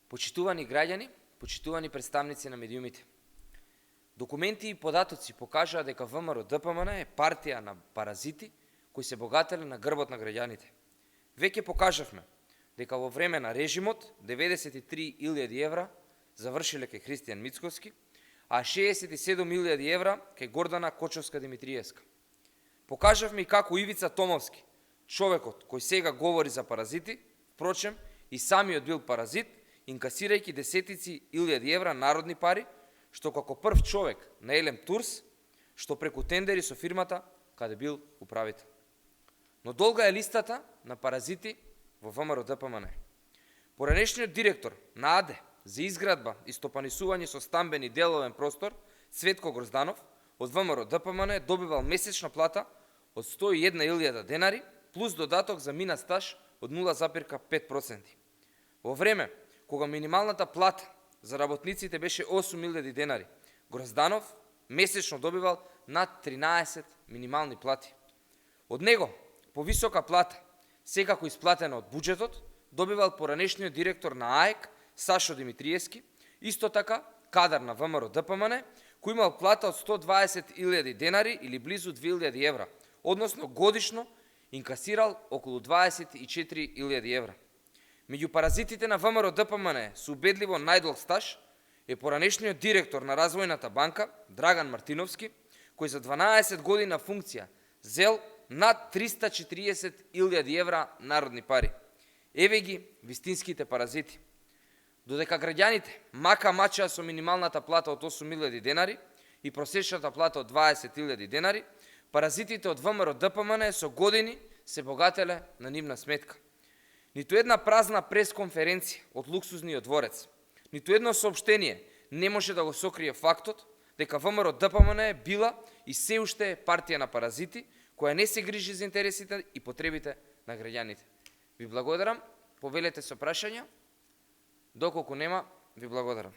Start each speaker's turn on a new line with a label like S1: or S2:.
S1: Почитувани граѓани, почитувани представници на медиумите. Документи и податоци покажаа дека ВМРО-ДПМН е партија на паразити кои се богателе на грбот на граѓаните. Веќе покажавме дека во време на режимот 93.000 евра завршиле кај Христијан Мицковски, а 67.000 евра кај Гордана Кочовска-Димитриевска. Покажавме и како Ивица Томовски, човекот кој сега говори за паразити, впрочем и самиот бил паразит, инкасирајќи десетици илјади евра народни пари, што како прв човек на Елем Турс, што преку тендери со фирмата каде бил управител. Но долга е листата на паразити во ВМРО-ДПМН. Поранешниот директор на АД за изградба и стопанисување со стамбени деловен простор, Цветко Грозданов, од ВМРО-ДПМН добивал месечна плата од 101.000 денари, плюс додаток за мина стаж од 0,5%. Во време кога минималната плата за работниците беше 8.000 денари, Грозданов месечно добивал над 13 минимални плати. Од него повисока плата, секако исплатена од буџетот, добивал поранешниот директор на АЕК Сашо Димитриевски, исто така кадар на ВМРО-ДПМН, кој имал плата од 120.000 денари или близу 2.000 евра, односно годишно инкасирал околу 24.000 евра. Меѓу паразитите на ВМРО-ДПМН со убедливо најдолг стаж е поранешниот директор на Развојната банка Драган Мартиновски, кој за 12 години на функција зел над 340.000 евра народни пари. Еве ги вистинските паразити. Додека граѓаните мака мачаа со минималната плата од 8.000 денари и просечната плата од 20.000 денари, паразитите од ВМРО-ДПМН со години се богателе на нивна сметка. Ниту една празна пресконференција од луксузниот дворец, ниту едно соопштение не може да го сокрие фактот дека ВМРО-ДПМН била и се уште е партија на паразити која не се грижи за интересите и потребите на граѓаните. Ви благодарам, повелете со прашања, доколку нема, ви благодарам.